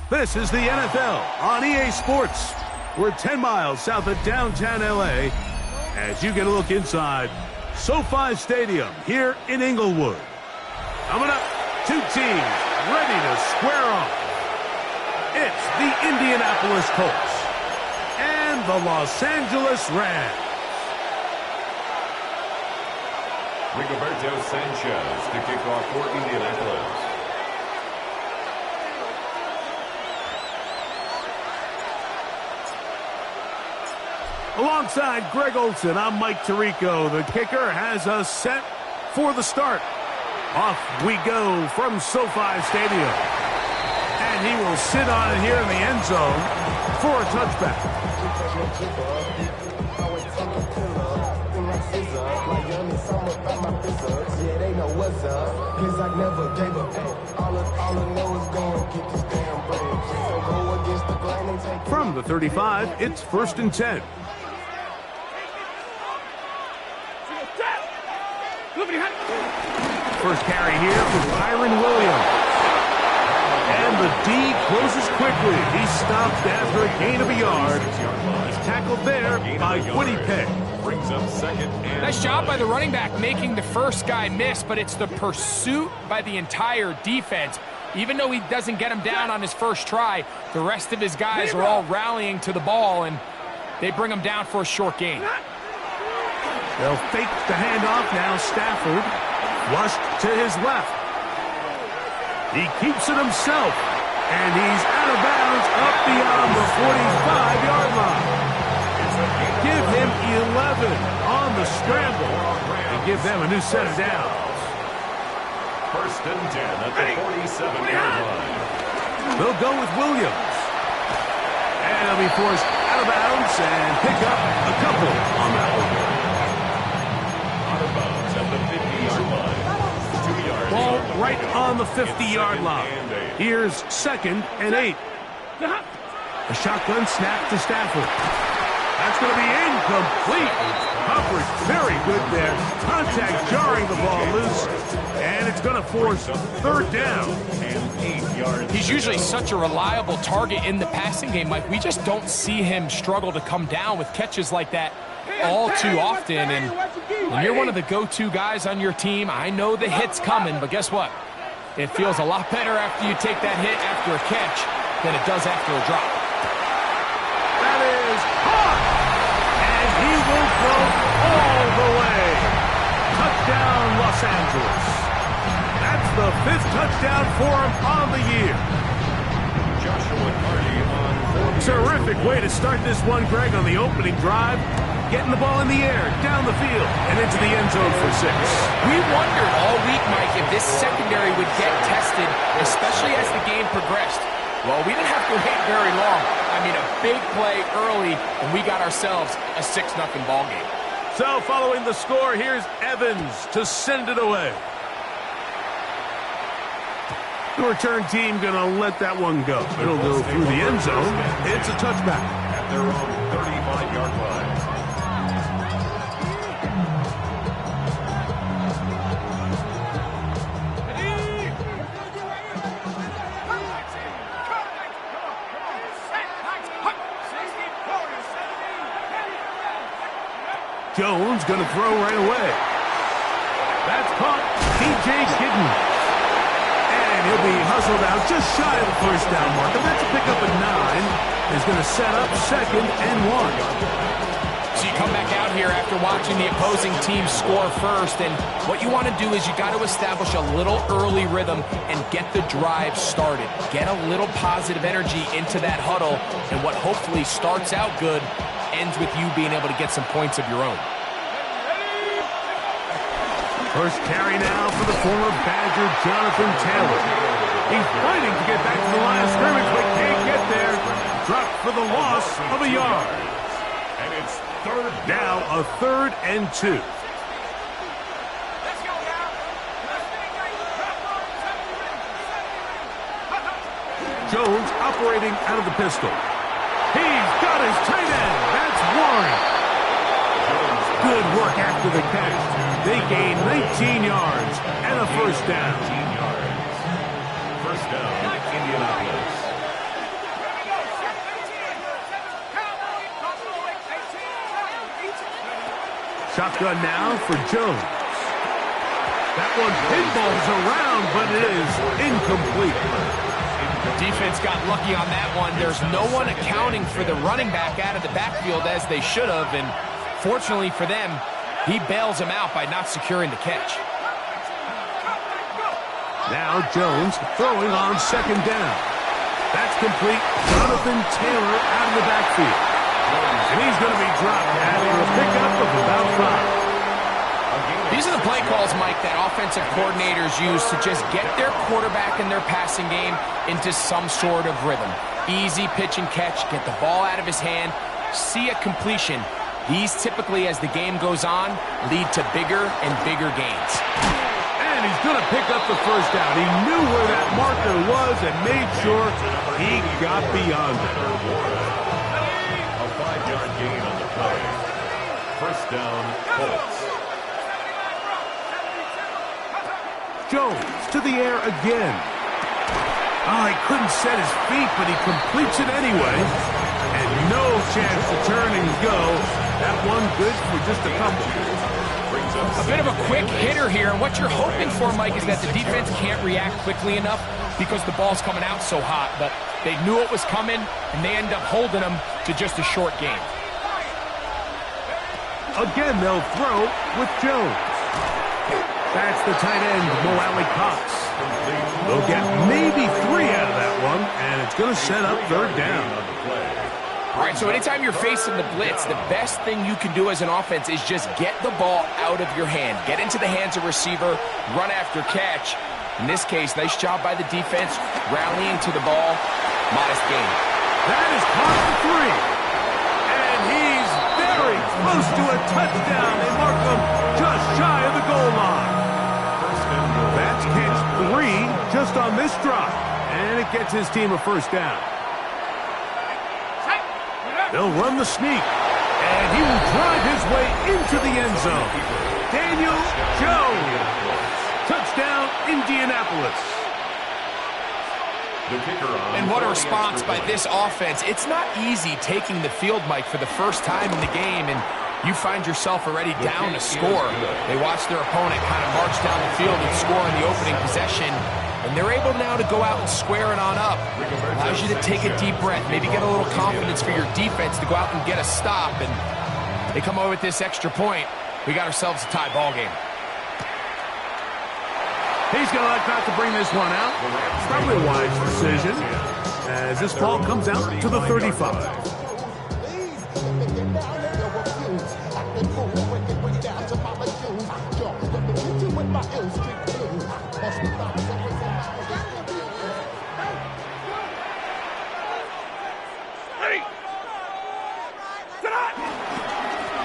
This is the NFL on EA Sports. We're 10 miles south of downtown LA as you get a look inside SoFi Stadium here in Inglewood. Coming up, two teams ready to square off. It's the Indianapolis Colts and the Los Angeles Rams. Rigoberto Sanchez to kick off for Indianapolis. Alongside Greg Olson, I'm Mike Tirico. The kicker has us set for the start. Off we go from SoFi Stadium. And he will sit on it here in the end zone for a touchback. From the 35, it's 1st and 10. First carry here for Byron Williams. And the D closes quickly. He's stopped after a gain of a yard. He's tackled there by Woody Peck. Brings up second and nice job by the running back making the first guy miss, but it's the pursuit by the entire defense. Even though he doesn't get him down on his first try, the rest of his guys are all rallying to the ball, and they bring him down for a short gain. They'll fake the handoff now. Stafford flushed to his left. He keeps it himself, and he's out of bounds up beyond the 45-yard line. Give him 11 on the scramble and give them a new set of downs. 1st and 10 at the 47-yard line. They'll go with Williams. And he'll be forced out of bounds and pick up a couple on that one. Out of bounds at the 50-yard line. 2 yards. Ball right on the 50-yard line. Here's 2nd and 8. A shotgun snap to Stafford. That's going to be incomplete. Coverage very good there. Contact jarring the ball loose. And it's going to force 3rd down. And 8 yards. He's usually such a reliable target in the passing game, Mike. We just don't see him struggle to come down with catches like that all too often. And when you're one of the go-to guys on your team, I know the hit's coming, but guess what? It feels a lot better after you take that hit after a catch than it does after a drop. That is hot! And he will go all the way. Touchdown, Los Angeles. That's the 5th touchdown for him on the year. Joshua Carty on 4. Terrific way to start this one, Greg, on the opening drive. Getting the ball in the air, down the field, and into the end zone for 6. We wondered all week, Mike, if this secondary would get tested, especially as the game progressed. Well, we didn't have to wait very long. I mean, a big play early, and we got ourselves a 6-0 ball game. So, following the score, here's Evans to send it away. The return team going to let that one go. It'll go through the end zone. It's a touchback. At their own 35-yard line. Jones going to throw right away. That's caught. DJ Kidden. And he'll be hustled out just shy of the 1st down marker. That's a pickup at 9. Is going to set up 2nd and 1. So you come back out here after watching the opposing team score first, and what you want to do is you got to establish a little early rhythm and get the drive started. Get a little positive energy into that huddle, and what hopefully starts out good ends with you being able to get some points of your own. First carry now for the former Badger, Jonathan Taylor. He's fighting to get back to the line of scrimmage, but can't get there. Dropped for the loss of a yard. And it's now a 3rd and 2. Jones operating out of the pistol. He's got his tight end. That's Warren. Good work after the catch. They gain 19 yards and a 1st down. 1st down, Indianapolis. Shotgun now for Jones. That one pinballs around, but it is incomplete. The defense got lucky on that one. There's no one accounting for the running back out of the backfield as they should have, and fortunately for them, he bails him out by not securing the catch. Now Jones throwing on second down. That's complete. Jonathan Taylor out of the backfield. And he's going to be dropped after a pickup of about 5. These are the play calls, Mike, that offensive coordinators use to just get their quarterback and their passing game into some sort of rhythm. Easy pitch and catch, get the ball out of his hand, see a completion. These typically, as the game goes on, lead to bigger and bigger gains. And he's going to pick up the first down. He knew where that marker was and made sure he got beyond it. A 5-yard gain on the play. First down, Colts. Jones to the air again. Oh, he couldn't set his feet, but he completes it anyway. And no chance to turn and go. That one good for just a couple. A bit of a quick hitter here. And what you're hoping for, Mike, is that the defense can't react quickly enough because the ball's coming out so hot. But they knew it was coming, and they end up holding them to just a short game. Again, they'll throw with Jones. That's the tight end, Mo Cox. They'll get maybe 3 out of that one, and it's going to set up third down. All right, so anytime you're facing the blitz, the best thing you can do as an offense is just get the ball out of your hand. Get into the hands of receiver, run after catch. In this case, nice job by the defense, rallying to the ball. Modest gain. That is caught for 3. And he's very close to a touchdown. They mark him just shy of the goal line. That's catch 3 just on this drive. And it gets his team a first down. They'll run the sneak. And he will drive his way into the end zone. Daniel Jones. Touchdown, Indianapolis. And what a response by this offense. It's not easy taking the field, Mike, for the first time in the game, and you find yourself already down a score. They watch their opponent kind of march down the field and score in the opening possession, and they're able now to go out and square it on up. Allows you to take a deep breath, maybe get a little confidence for your defense to go out and get a stop, and they come over with this extra point. We got ourselves a tie ball game. He's going to like not to bring this one out. Probably a wise decision as this ball comes out to the 35.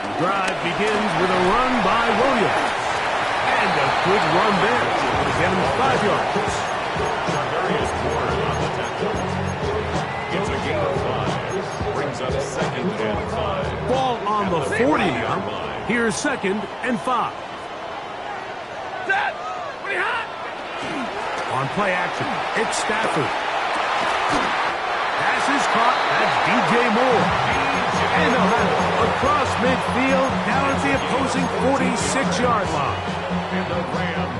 The drive begins with a run by Williams. And a good run there. Get him 5 yards. Various Ward on the tackle. It's a gain of 5. Brings up second and 5. Ball on the 40 now. Here's second and 5. On play action, it's Stafford. Pass is caught. That's DJ Moore. And they'll have it across midfield down at the opposing 46-yard line. And the Rams.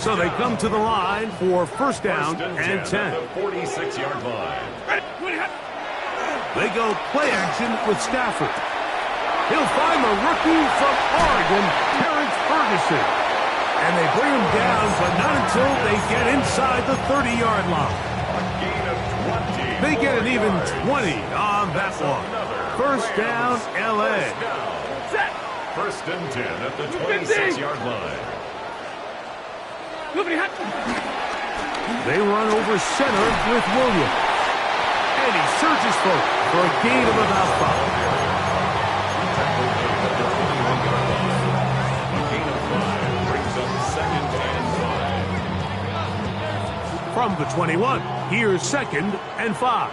So they come to the line for first down and 10. 46-yard line. They go play action with Stafford. He'll find the rookie from Oregon, Terrence Ferguson. And they bring him down, but not until they get inside the 30-yard line. A gain of 20. They get an even 20 on that one. First down, L.A. First and 10 at the 26-yard line. They run over center with Williams. And he surges forward for a gain of about 5. A gain of 5 brings up second and 5. From the 21, here's second and 5.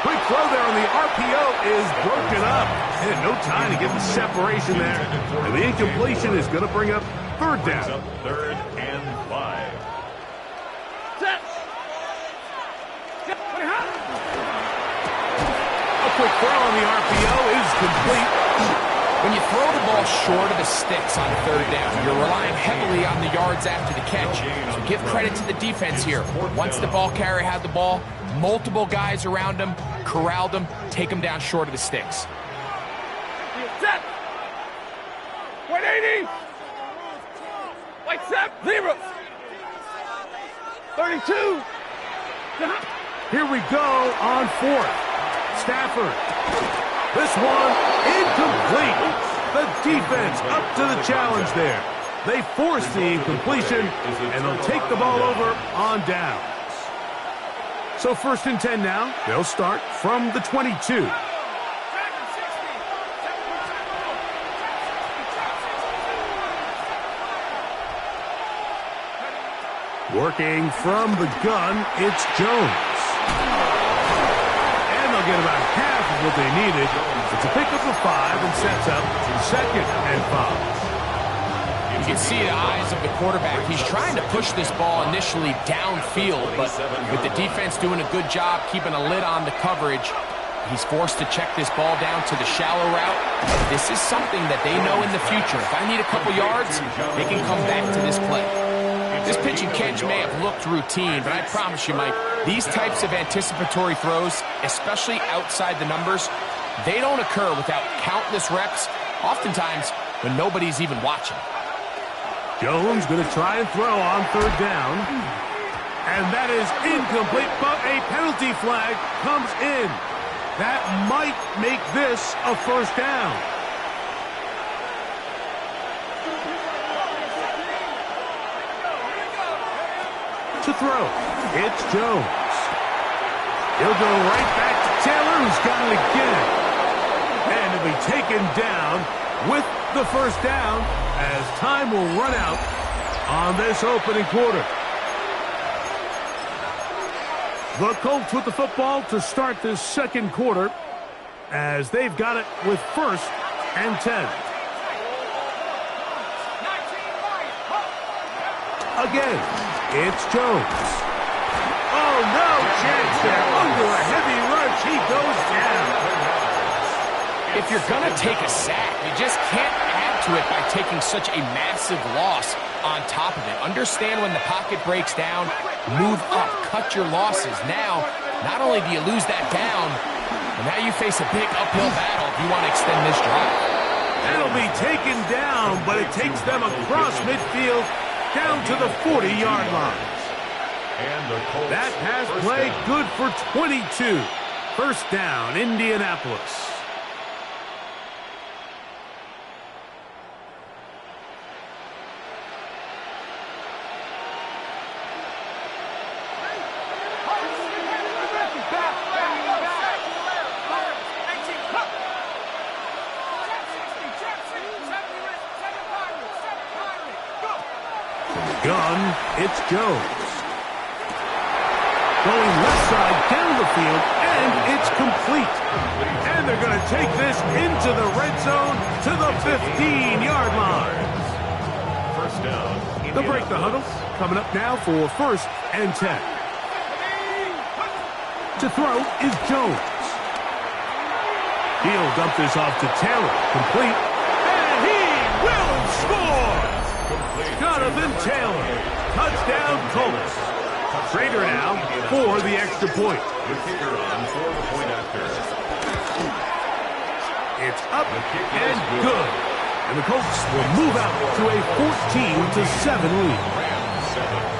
Quick throw there on the RPO is broken up. And no time to get the separation there. And the incompletion is going to bring up third down. Up third and 5. quick throw on the RPO is complete. When you throw the ball short of the sticks on third down, you're relying heavily on the yards after the catch. So give credit to the defense here. Once the ball carrier had the ball, multiple guys around him, corralled him, take him down short of the sticks. Set. 180. White set. Zero. 32. Here we go on fourth. Stafford. This one incomplete. The defense up to the challenge there. They force the incompletion, and they'll take the ball over on downs. So 1st and 10 now. They'll start from the 22. Working from the gun, it's Jones. And they'll get about half of what they needed. It's a pickup of 5 and sets up 2nd and 5. You can see the eyes of the quarterback. He's trying to push this ball initially downfield, but with the defense doing a good job keeping a lid on the coverage, he's forced to check this ball down to the shallow route. This is something that they know in the future. If I need a couple yards, they can come back to this play. This pitch and catch may have looked routine, but I promise you, Mike, these types of anticipatory throws, especially outside the numbers, they don't occur without countless reps, oftentimes when nobody's even watching. Jones going to try and throw on 3rd down. And that is incomplete, but a penalty flag comes in. That might make this a 1st down. To throw, it's Jones. He'll go right back to Taylor, who's got it again. And he'll be taken down with the 1st down as time will run out on this opening quarter. The Colts with the football to start this 2nd quarter as they've got it with 1st and 10. Again, it's Jones. Oh, no chance there. Under a heavy rush, he goes down. If you're going to take a sack, you just can't add to it by taking such a massive loss on top of it. Understand when the pocket breaks down, move up, cut your losses. Now, not only do you lose that down, but now you face a big uphill battle if you want to extend this drive. That'll be taken down, but it takes them across midfield down to the 40-yard line. That pass play good for 22. 1st down, Indianapolis. Gun, it's Jones. Going left side down the field, and it's complete. And they're going to take this into the red zone to the 15-yard line. 1st down. They'll break the huddle. Coming up now for 1st and 10. To throw is Jones. He'll dump this off to Taylor. Complete. And he will score! Jonathan Taylor. Touchdown Colts. Trader now for the extra point. The kicker on for the point after. It's up and good. And the Colts will move out to a 14-7 lead. Rams 7.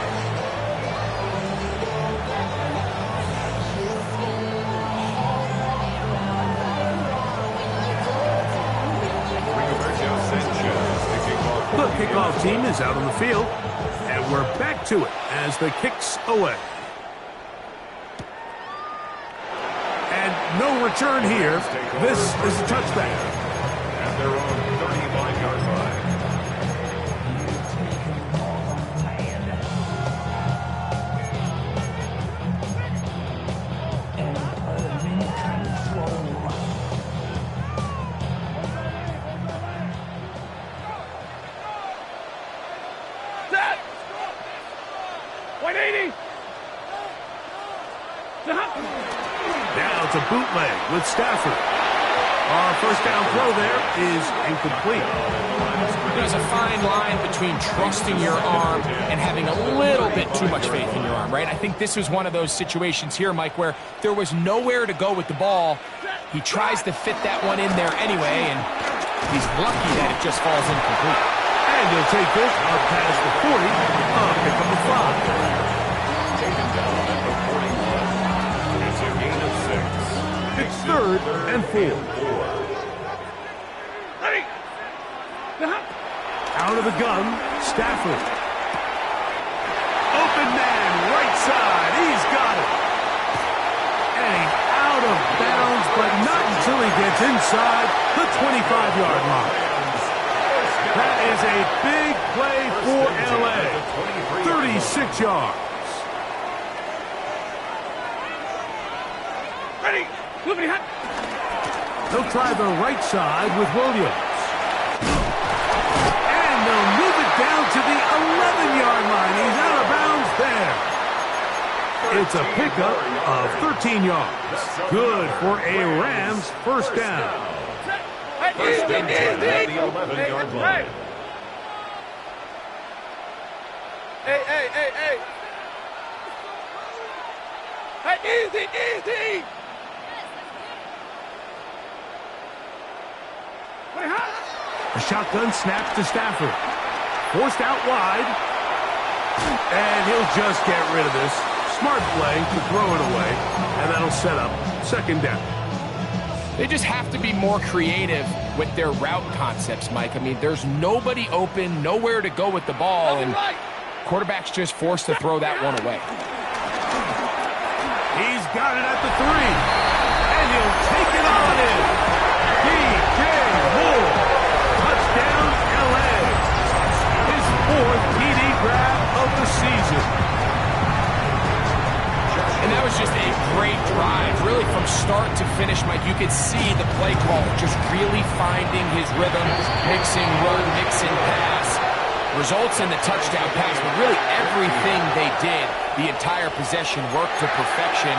The kickoff team is out on the field, and we're back to it as the kick's away. And no return here. This is a touchback. At their own 35-yard line. Set. 180. Now it's a bootleg with Stafford. Our first down throw there is incomplete. There's a fine line between trusting your arm and having a little bit too much faith in your arm, right? I think this was one of those situations here, Mike, where there was nowhere to go with the ball. He tries to fit that one in there anyway, and he's lucky that it just falls incomplete. And he'll take this up past the 40, pick up the 5. Taken down at the 41. It's a gain of 6. It's 3rd and 4. Ready. Out of the gun, Stafford. Open man, right side. He's got it. And out of bounds, but not until he gets inside the 25-yard line. That is a big play for L.A. 36 yards. Ready. Moving hot. They'll try the right side with Williams. And they'll move it down to the 11-yard line. He's out of bounds there. It's a pickup of 13 yards. Good for a Rams first down. First and 10 at the 11-yard line. Hey. Hey, easy. A shotgun snaps to Stafford. Forced out wide. And he'll just get rid of this. Smart play to throw it away. And that'll set up second down. They just have to be more creative with their route concepts, Mike. I mean, there's nobody open, nowhere to go with the ball, and quarterback's just forced to throw that one away. He's got it at the 3. And he'll take it on in. D.J. Moore. Touchdown, L.A. His 4th TD grab of the season. And that was just a great drive, really from start to finish, Mike. You could see the play caller just really finding his rhythm, mixing run, mixing pass. Results in the touchdown pass, but really everything they did, the entire possession worked to perfection.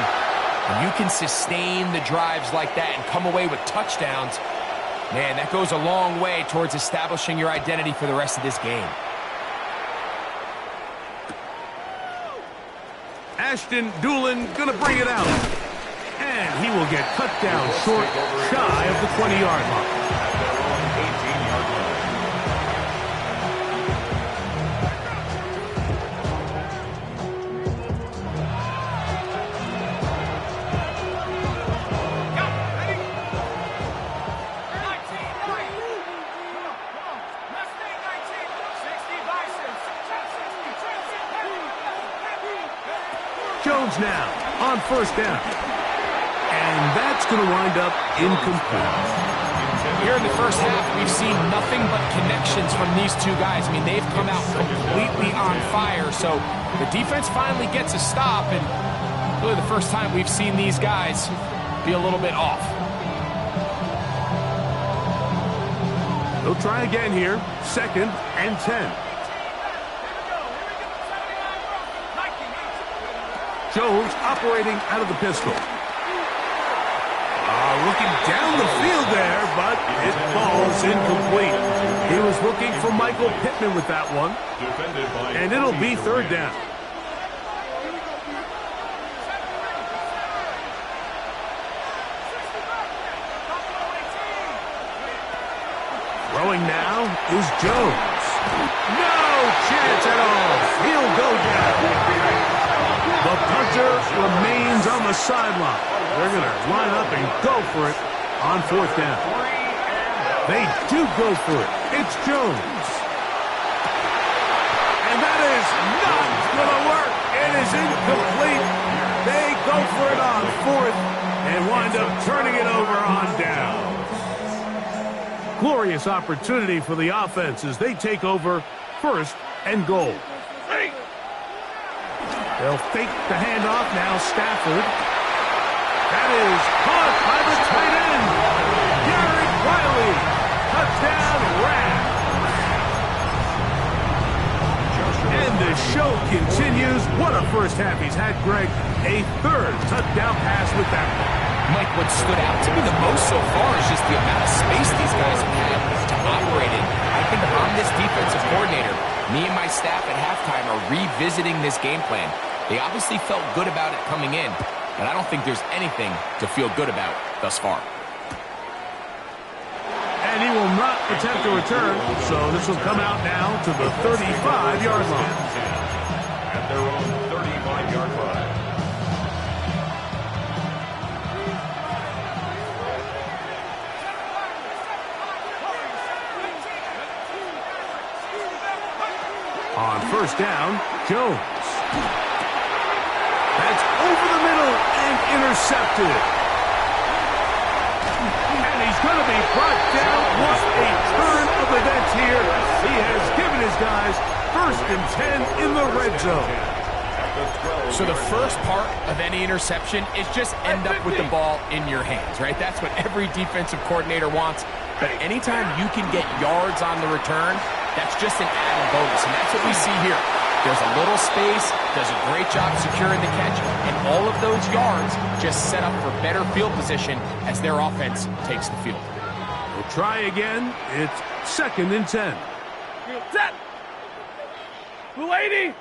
And you can sustain the drives like that and come away with touchdowns. Man, that goes a long way towards establishing your identity for the rest of this game. Ashton Doolin gonna bring it out. And he will get cut down short, shy of the 20-yard line. Jones now on first down. And that's going to wind up incomplete. Here in the first half, we've seen nothing but connections from these two guys. I mean, they've come out completely on fire. So the defense finally gets a stop, and really the first time we've seen these guys be a little bit off. They'll try again here. 2nd and 10. Jones operating out of the pistol. Looking down the field there, but it falls incomplete. He was looking for Michael Pittman with that one. And it'll be 3rd down. Throwing now is Jones. No chance at all. He'll go down. The punter remains on the sideline. They're going to line up and go for it on 4th down. They do go for it. It's Jones. And that is not going to work. It is incomplete. They go for it on 4th and wind up turning it over on downs. Glorious opportunity for the offense as they take over 1st and goal. They'll fake the handoff now. Stafford. That is caught by the tight end. Garrett Riley. Touchdown, Rams. And the show continues. What a first half he's had, Greg. A 3rd touchdown pass with that one. Mike, what stood out to me the most so far is just the amount of space these guys have had to operate in. I think if I'm this defensive coordinator, me and my staff at halftime are revisiting this game plan. They obviously felt good about it coming in, but I don't think there's anything to feel good about thus far. And he will not attempt a return, so this will come out now to the 35-yard line. At their own 35-yard line. On first down, Jones. That's over the middle and intercepted. And he's going to be brought down. What a turn of events here. He has given his guys 1st and 10 in the red zone. So the first part of any interception is just end up with the ball in your hands, right? That's what every defensive coordinator wants. But anytime you can get yards on the return, that's just an added bonus, and that's what we see here. There's a little space, does a great job securing the catch, and all of those yards just set up for better field position as their offense takes the field. We'll try again. It's 2nd and 10. Set. Blue 80.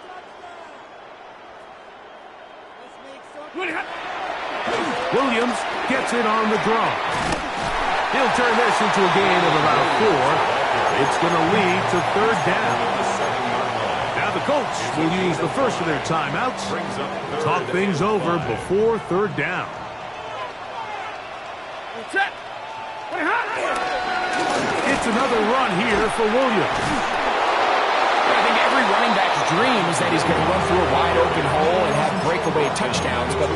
Williams gets it on the draw. He'll turn this into a gain of about 4. It's going to lead to 3rd down. Now the Colts will use the first of their timeouts. Talk things over before 3rd down. Set. It's another run here for Williams. I think every running back's dream is that he's going to run through a wide open hole and have breakaway touchdowns, but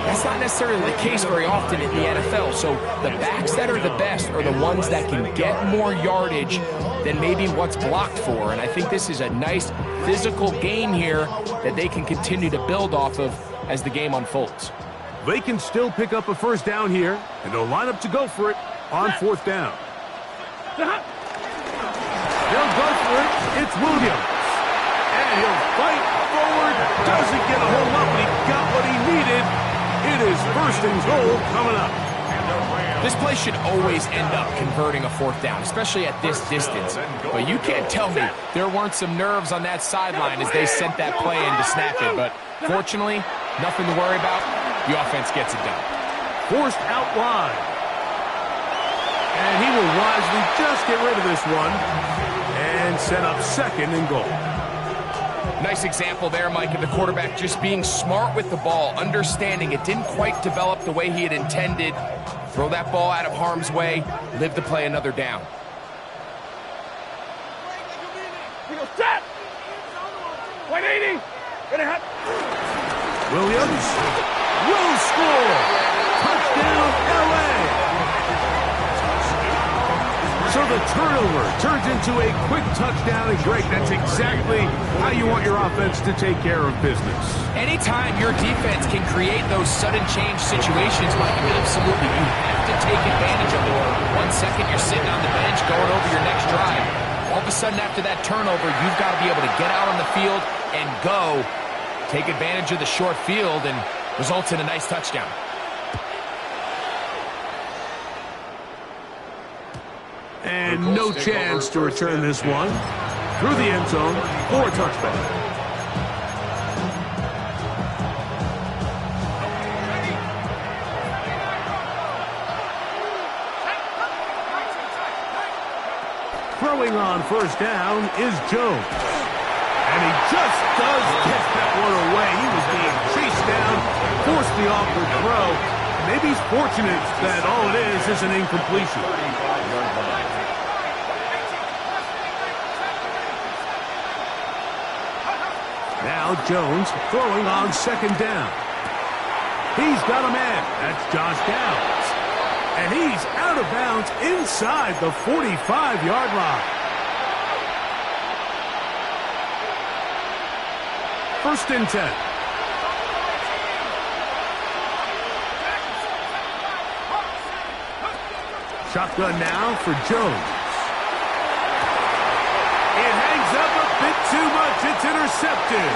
that's not necessarily the case very often in the NFL. So the backs that are the best are the ones that can get more yardage than maybe what's blocked for. And I think this is a nice physical gain here that they can continue to build off of as the game unfolds. They can still pick up a 1st down here, and they'll line up to go for it on 4th down. They'll go for it. It's Williams. And he'll fight forward. Doesn't get a whole lot, but he got what he needed. It is 1st and goal coming up. This play should always end up converting a 4th down, especially at this distance. But you can't tell me there weren't some nerves on that sideline as they sent that play in to snap it. But fortunately, nothing to worry about. The offense gets it done. Forced out wide. And he will wisely just get rid of this one and set up 2nd and goal. Nice example there, Mike, of the quarterback just being smart with the ball, understanding it didn't quite develop the way he had intended. Throw that ball out of harm's way, live to play another down. Set. 180. Williams will score. Touchdown, LA. So the turnover turns into a quick touchdown, and Greg, that's exactly how you want your offense to take care of business. Anytime your defense can create those sudden change situations, Mike, absolutely, you have to take advantage of it. 1 second, you're sitting on the bench going over your next drive. All of a sudden, after that turnover, you've got to be able to get out on the field and go, take advantage of the short field, and results in a nice touchdown. And no chance to return this one. Through the end zone for a touchback. Throwing on 1st down is Jones. And he just does get that one away. He was being chased down, forced the awkward throw. Maybe he's fortunate that all it is an incompletion. Now Jones throwing on 2nd down. He's got a man. That's Josh Downs. And he's out of bounds inside the 45-yard line. 1st and 10. Shotgun now for Jones. It hangs up a bit too much. It's intercepted.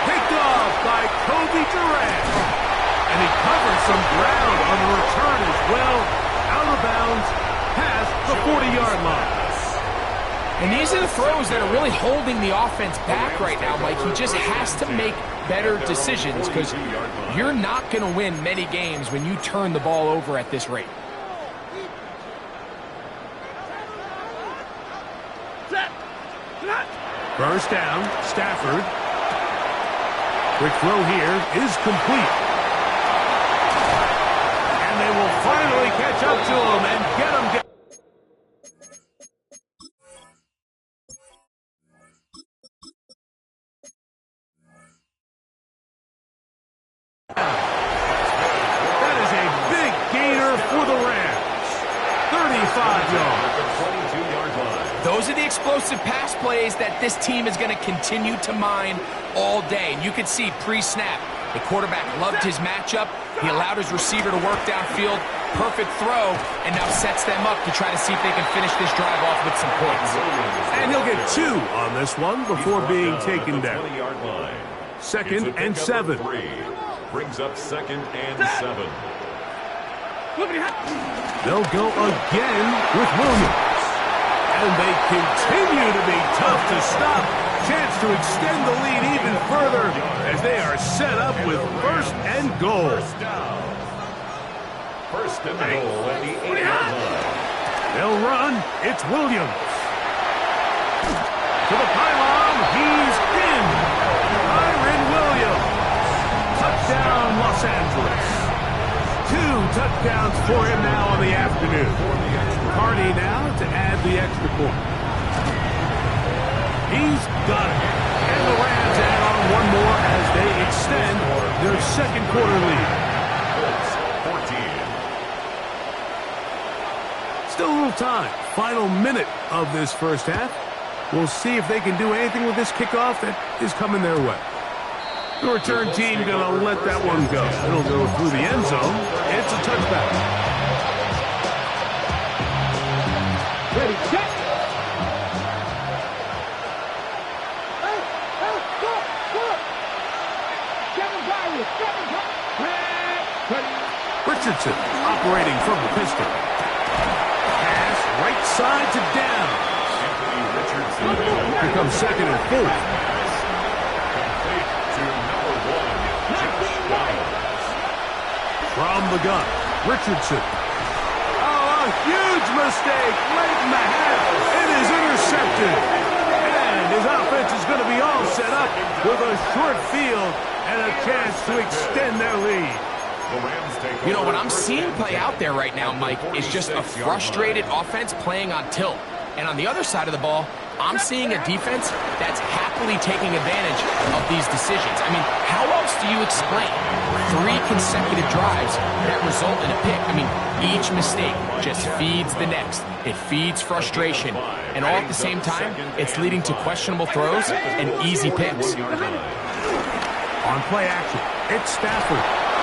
Picked off by Kobe Durant. And he covers some ground on the return as well. Out of bounds, past the 40-yard line. And these are the throws that are really holding the offense back right now, Mike. He just has to make better decisions because you're not going to win many games when you turn the ball over at this rate. First down, Stafford. Quick throw here is complete. And they will finally catch up to him and get him. That is a big gainer for the Rams. 35 yards. Those are the explosive pass plays that this team is going to continue to mine all day. And you can see pre-snap, the quarterback loved his matchup. He allowed his receiver to work downfield. Perfect throw, and now sets them up to try to see if they can finish this drive off with some points. And he'll get 2 on this one before being taken down. Second and 7. Brings up second and 7. They'll go again with Williams. And they continue to be tough to stop. Chance to extend the lead even further as they are set up with first and goal. First and goal at the 8-yard line. They'll run. It's Williams. To the pylon. He's in. Kyren Williams. Touchdown, Los Angeles. 2 touchdowns for him now on the afternoon. Hardy now to add the extra point. He's got it. And the Rams add on one more as they extend their second quarter lead. 14. Still a little time. Final minute of this first half. We'll see if they can do anything with this kickoff that is coming their way. The return team going to let that one go. It'll go through the end zone. It's a touchback. Ready, set. Richardson operating from the pistol. Pass right side to down. Here comes second and 4. From the gun, Richardson. Oh, a huge mistake late in the half. It is intercepted. And his offense is going to be all set up with a short field and a chance to extend their lead. You know, what I'm seeing play out there right now, Mike, is just a frustrated offense playing on tilt. And on the other side of the ball, I'm seeing a defense that's happily taking advantage of these decisions. I mean, how else do you explain 3 consecutive drives that result in a pick? I mean, each mistake just feeds the next. It feeds frustration. And all at the same time, it's leading to questionable throws and easy picks. On play action, it's Stafford.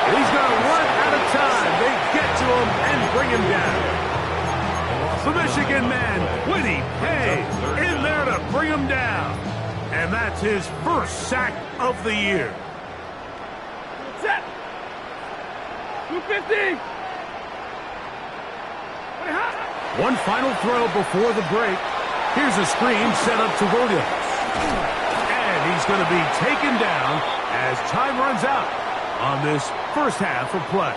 He's going to run out of time. They get to him and bring him down. The Michigan man, Whitty Hay, in there to bring him down. And that's his first sack of the year. Set. 250. One final throw before the break. Here's a screen set up to Williams. And he's going to be taken down as time runs out on this first half of play.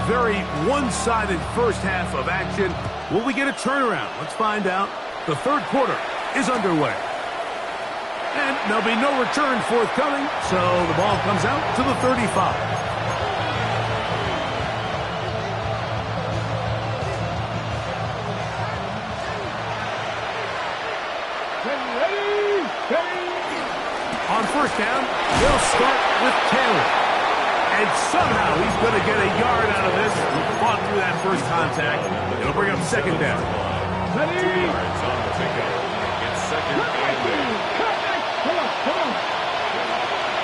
Very one-sided first half of action. Will we get a turnaround? Let's find out. The third quarter is underway. And there'll be no return forthcoming, so the ball comes out to the 35. On first down, they'll start with Taylor. And somehow he's going to get a yard out of this. He fought through that first contact. It'll bring up second down.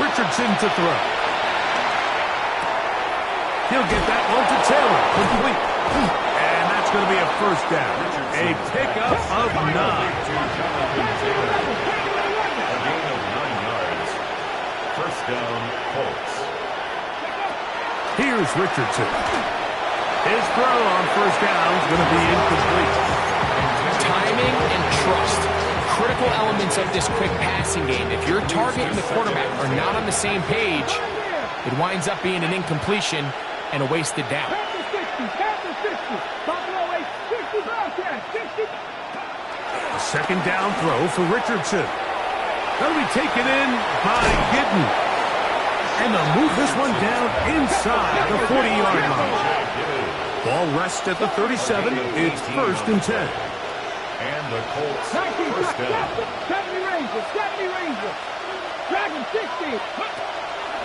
Richardson to throw. He'll get that one to Taylor. Complete. And that's going to be a first down. A pickup of 9. A gain of 9 yards. First down, Colts. Here's Richardson. His throw on first down is going to be incomplete. Timing and trust. Critical elements of this quick passing game. If your target and the quarterback are not on the same page, it winds up being an incompletion and a wasted down. A second down throw for Richardson. That'll be taken in by Gittin. And they'll move this one down inside the 40-yard line. Ball rests at the 37. It's first and 10. And the Colts first down. 70 Rangers. Dragon 60.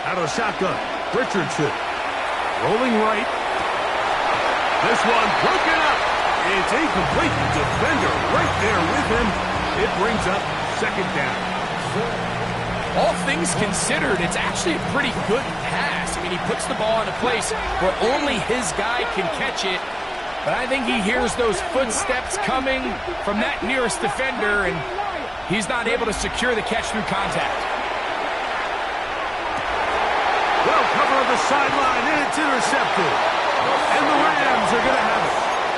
Out of the shotgun, Richardson. Rolling right. This one broken up. It's incomplete. Defender right there with him. It brings up second down. All things considered, it's actually a pretty good pass. I mean, he puts the ball in a place where only his guy can catch it. But I think he hears those footsteps coming from that nearest defender, and he's not able to secure the catch through contact. Well, cover on the sideline, and it's intercepted. And the Rams are going to have it.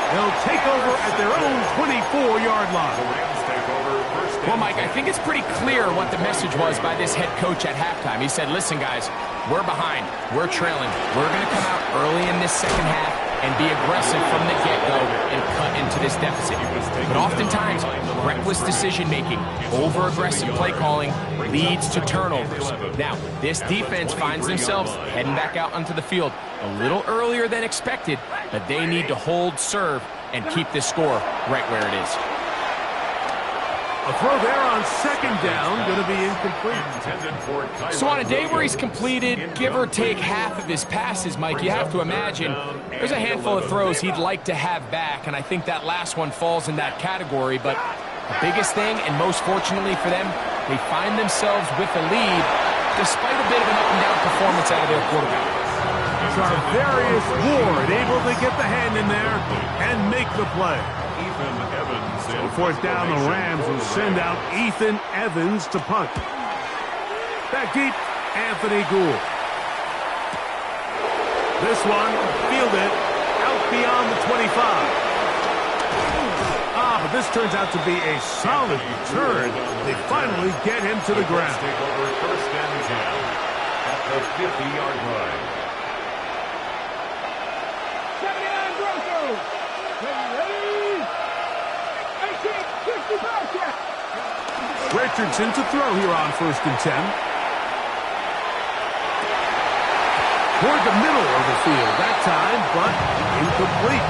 They'll take over at their own 24-yard line. The Rams take over first down. Well, Mike, I think it's pretty clear what the message was by this head coach at halftime. He said, listen, guys, we're behind. We're trailing. We're going to come out early in this second half and be aggressive from the get-go and cut into this deficit. But oftentimes, reckless decision-making, over-aggressive play calling leads to turnovers. Now, this defense finds themselves heading back out onto the field a little earlier than expected, but they need to hold serve and keep this score right where it is. A throw there on second down, going to be incomplete. So on a day where he's completed, give or take half of his passes, Mike, you have to imagine there's a handful of throws he'd like to have back, and I think that last one falls in that category. But the biggest thing, and most fortunately for them, they find themselves with a lead despite a bit of an up-and-down performance out of their quarterback. Charvarius Ward able to get the hand in there and make the play. So fourth down, the Rams will send out Ethan Evans to punt. Back deep, Anthony Gould. This one fielded out beyond the 25. But this turns out to be a solid return. They finally get him to the ground. Take over first and 10 at the 50-yard line. 79 Broncos. Ready? 18, 65. Richardson to throw here on first and 10. Toward the middle of the field that time, but incomplete.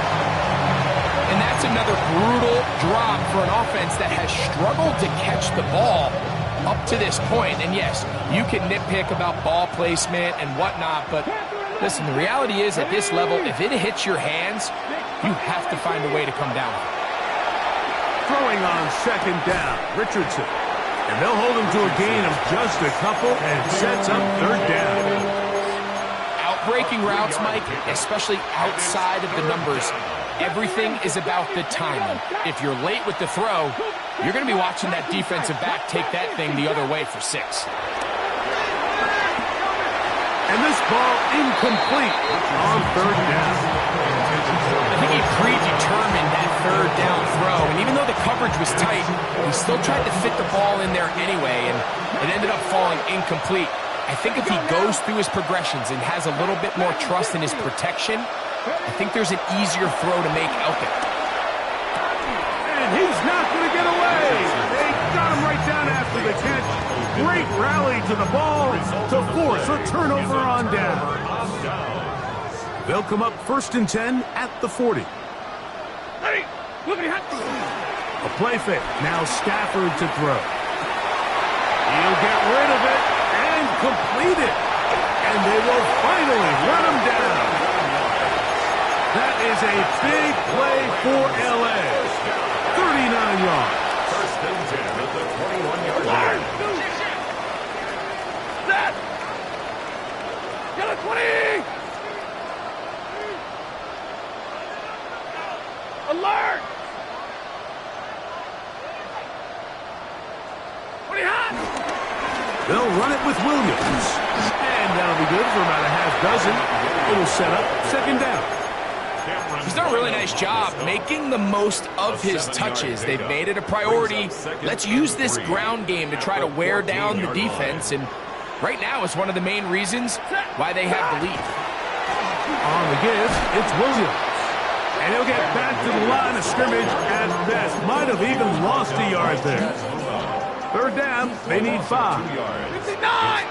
And that's another brutal drop for an offense that has struggled to catch the ball up to this point. And yes, you can nitpick about ball placement and whatnot, but listen, the reality is at this level, if it hits your hands, you have to find a way to come down. Throwing on second down, Richardson. And they'll hold him to a gain of just a couple and sets up third down. Outbreaking routes, Mike, especially outside of the numbers, everything is about the timing. If you're late with the throw, you're going to be watching that defensive back take that thing the other way for 6. And this ball incomplete on third down. I think he predetermined that third down throw, and even though the coverage was tight, he still tried to fit the ball in there anyway, and it ended up falling incomplete. I think if he goes through his progressions and has a little bit more trust in his protection, I think there's an easier throw to make out there. And he's not going to get away. They got him right down after the catch. Great rally to the ball to force a turnover on down. They'll come up first and 10 at the 40. Hey, look at A play fake. Now Stafford to throw. He'll get rid of it and complete it. And they will finally run him down. That is a big play for L.A. 39 yards. First and 10 at the 21-yard line. Set. Get it, 20. Williams. And that'll be good for about a half dozen. It'll set up second down. He's done a really nice job making the most of his touches. They've made it a priority. Let's use this ground game to try to wear down the defense. And right now it's one of the main reasons why they have the lead. On the give, it's Williams. And he'll get back to the line of scrimmage at best. Might have even lost a yard there. Third down, they need 5. 59.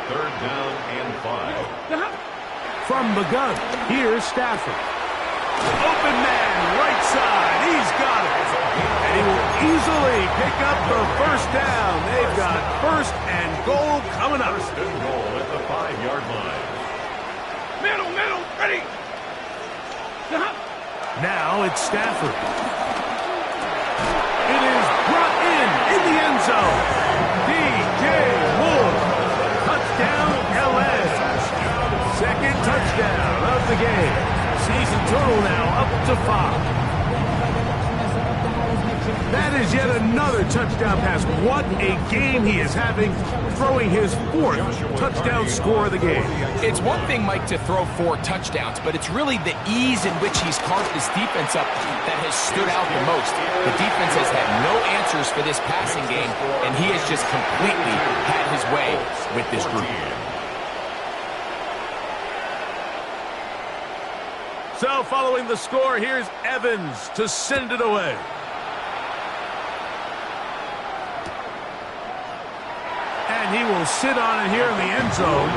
Third down and 5. From the gun, here's Stafford. Open man, right side. He's got it. And he will easily pick up the first down. They've got first and goal coming up. First and goal at the 5-yard line. Middle, ready. Now it's Stafford. It is brought in the end zone. DJ Moore. Touchdown, LA. Second touchdown of the game. Season total now up to 5. That is yet another touchdown pass. What a game he is having, throwing his 4th touchdown score of the game. It's one thing, Mike, to throw 4 touchdowns, but it's really the ease in which he's carved this defense up that has stood out the most. The defense has had no answers for this passing game, and he has just completely had his way with this group. So following the score, here's Evans to send it away. And he will sit on it here in the end zone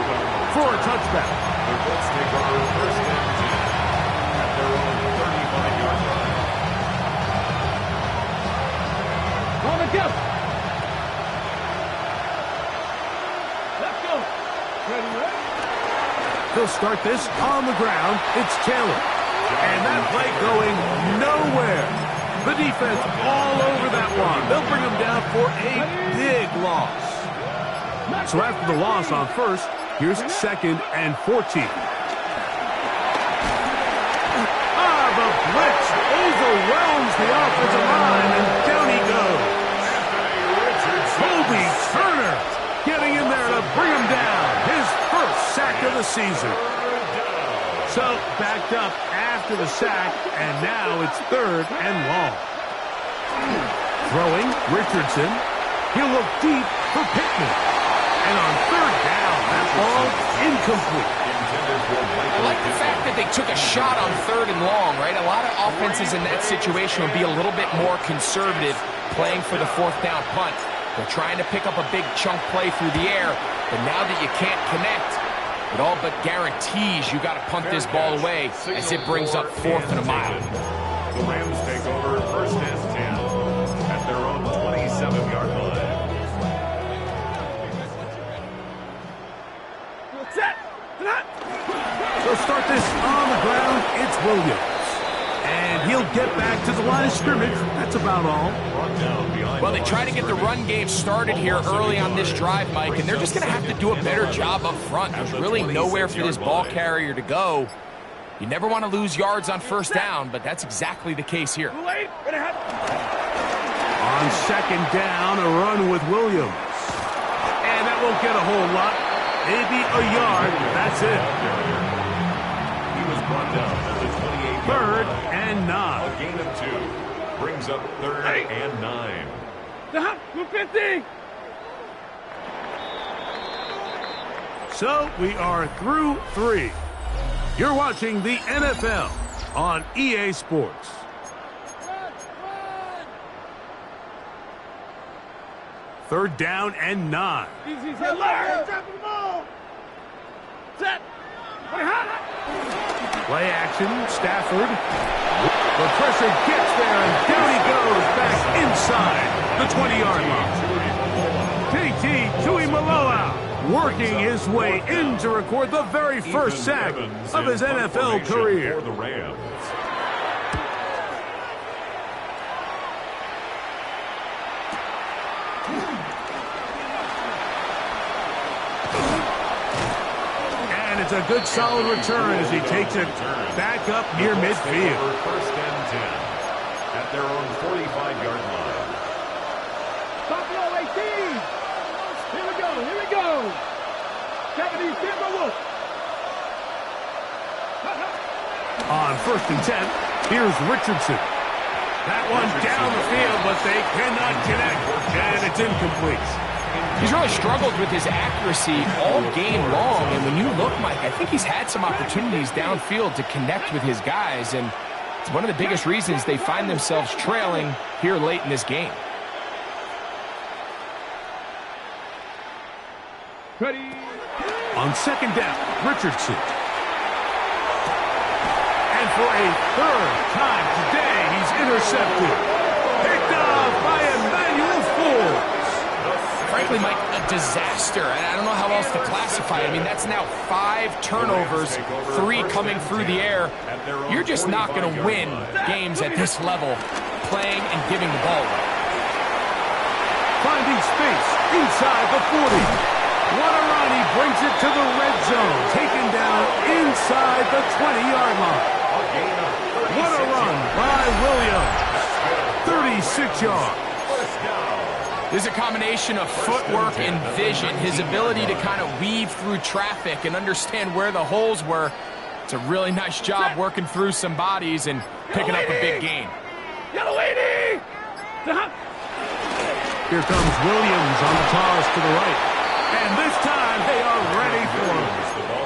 for a touchback. The Colts take over first and 10 at their own 35-yard line. On the go. Let's go. Ready. They'll start this on the ground. It's Taylor. And that play going nowhere. The defense all over that one. They'll bring him down for a big loss. So after the loss on first, here's second and 14. The blitz overwhelms the offensive line, and down he goes. Kobe Turner getting in there to bring him down. His first sack of the season. So backed up after the sack, and now it's third and long. Throwing, Richardson. He'll look deep for Pittman. And on third down, that ball incomplete. I like the fact that they took a shot on third and long, right? A lot of offenses in that situation would be a little bit more conservative playing for the 4th down punt. They're trying to pick up a big chunk play through the air, but now that you can't connect, it all but guarantees you got to punt this ball away as it brings up 4th and a mile. The Rams take over first and 10 at their own 27-yard line. So start this on the ground, it's Williams. And he'll get back to the line of scrimmage. That's about all. Well, they try to get the run game started here early on this drive, Mike, and they're just going to have to do a better job up front. There's really nowhere for this ball carrier to go. You never want to lose yards on first down, but that's exactly the case here. On second down, a run with Williams. And that won't get a whole lot. Maybe a yard. That's it. He was brought down at the 28-yard Third line. and 9. A gain of 2 brings up third and 9. 250. So we are through 3. You're watching the NFL on EA Sports. Third down and 9. Easy, set, drop the ball. Set. Play action, Stafford. The pressure gets there, and down he goes back inside the 20-yard line. JT Tuimoloau working his way in to record the very first sack of his NFL career. For the Rams. It's a good solid return as he takes it back up near midfield. First and 10 at their own 45-yard line. Stop low, 18. Here we go. On 1st and 10, here's Richardson. That one down the field, but they cannot connect, and it's incomplete. He's really struggled with his accuracy all game long, and when you look, Mike, I think he's had some opportunities downfield to connect with his guys, and it's one of the biggest reasons they find themselves trailing here late in this game. Ready. On 2nd down, Richardson. And for a 3rd time today, he's intercepted. Picked off by Emmanuel Forbes. Frankly, Mike, a disaster. And I don't know how else to classify it. I mean, that's now 5 turnovers, 3 coming through the air. You're just not going to win games at this level, playing and giving the ball away. Finding space inside the 40. What a run. He brings it to the red zone. Taken down inside the 20-yard line. What a run by Williams. 36 yards. There's a combination of footwork and vision, his ability to kind of weave through traffic and understand where the holes were. It's a really nice job working through some bodies and picking up a big gain. Here comes Williams on the toss to the right. And this time they are ready for him.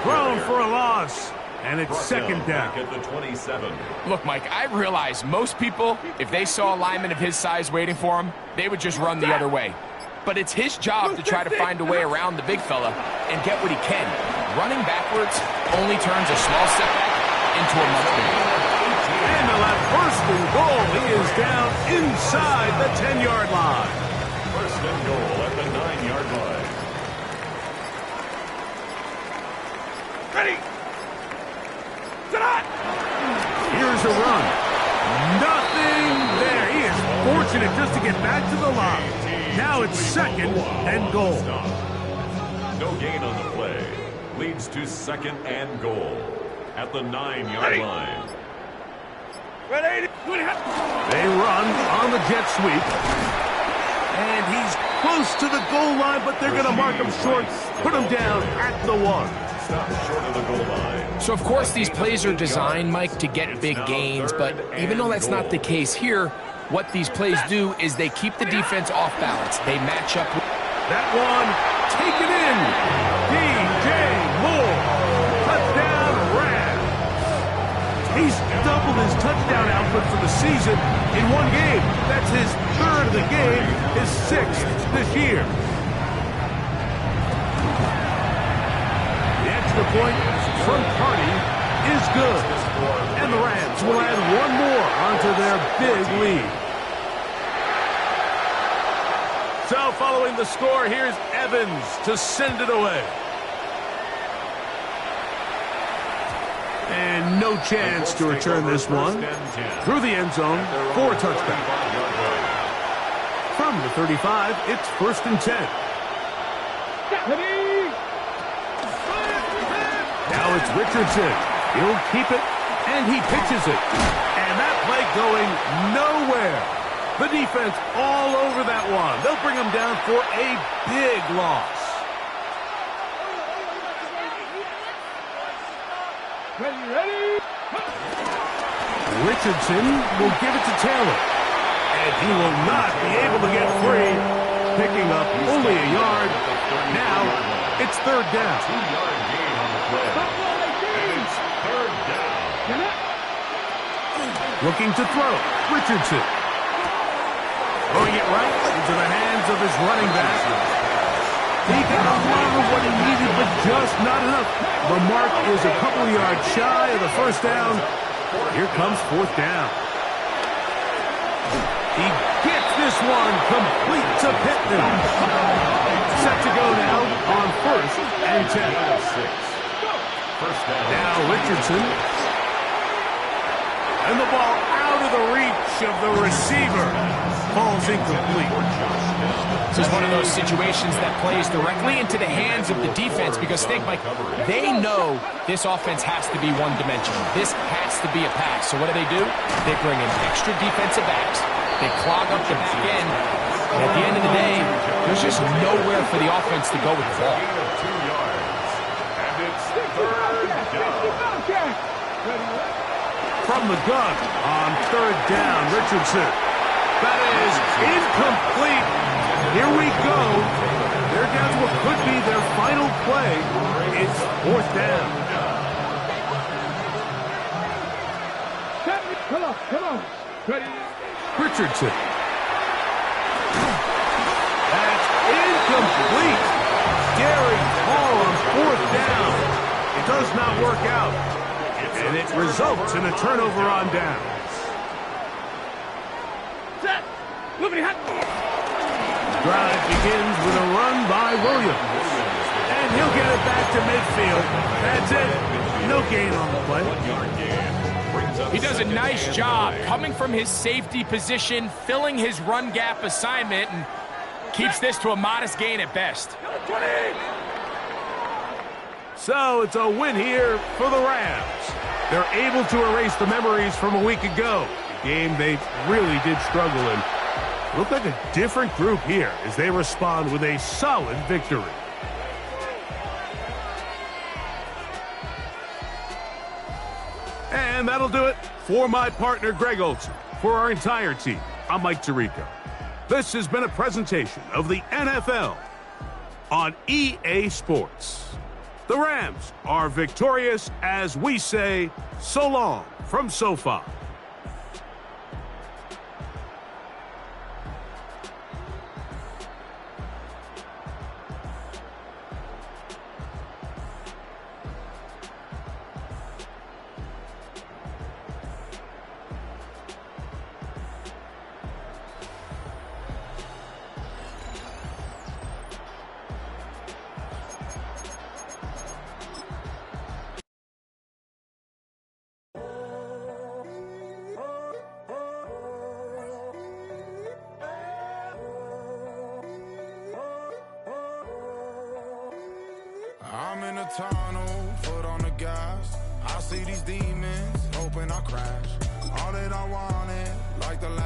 Thrown for a loss. And it's 2nd down. At the 27. Look, Mike, I realize most people, if they saw a lineman of his size waiting for him, they would just run the other way. But it's his job to try to find a way around the big fella and get what he can. Running backwards only turns a small setback into a much bigger. And on that 1st and goal, he is down inside the 10-yard line. 1st and goal at the 9-yard line. Ready. Here's a run. Nothing there. He is fortunate just to get back to the line. Now it's 2nd and goal. No gain on the play. Leads to 2nd and goal at the 9-yard line. Ready. They run on the jet sweep. And he's close to the goal line, but they're going to mark him short. Put him down at the 1. Stop short of the goal line. So, of course, these plays are designed, Mike, to get big gains. But even though that's not the case here, what these plays do is they keep the defense off balance. They match up. That one taken in. DJ Moore. Touchdown, Rams. He's doubled his touchdown output for the season in one game. That's his 3rd of the game, his 6th this year. The point from Carney is good. And the Rams will add one more onto their big lead. So following the score, here's Evans to send it away. And no chance to return this one. Through the end zone for a touchdown. From the 35, it's 1st and 10. Now it's Richardson. He'll keep it, and he pitches it. And that play going nowhere. The defense all over that one. They'll bring him down for a big loss. Ready. Richardson will give it to Taylor. And he will not be able to get free. Picking up only a yard. Now it's 3rd down. 2-yard gain on the play. And it's 3rd down. Looking to throw. Richardson. Throwing it right into the hands of his running back. He got a lot of what he needed, but just not enough. The mark is a couple yards shy of the 1st down. Here comes 4th down. He gets this one complete to Pittman. Set to go now on 1st and 10. Now Richardson. And the ball out of the reach of the receiver. Falls incomplete. This is one of those situations that plays directly into the hands of the defense because, think, Mike, they know this offense has to be one-dimensional. This has to be a pass. So what do? They bring in extra defensive backs. They clog up the back end. And at the end of the day, there's just nowhere for the offense to go with the ball. From the gun on third down, Richardson. That is incomplete. Here we go. They're down to what could be their final play. It's fourth down. Come on. Ready? Richardson. That's incomplete. Daring ball on fourth down. It does not work out. And it results in a turnover on downs. Set. Moving hot. Drive begins with a run by Williams. And he'll get it back to midfield. That's it. No gain on the play. He does a nice job coming from his safety position, filling his run gap assignment, and keeps this to a modest gain at best. So it's a win here for the Rams. They're able to erase the memories from a week ago. A game they really did struggle in. Look like a different group here as they respond with a solid victory. And that'll do it for my partner, Greg Olson. For our entire team, I'm Mike Tirico. This has been a presentation of the NFL on EA Sports. The Rams are victorious as we say so long from SoFi. I'm in a tunnel, foot on the gas. I see these demons, hoping I crash. All that I wanted, like the last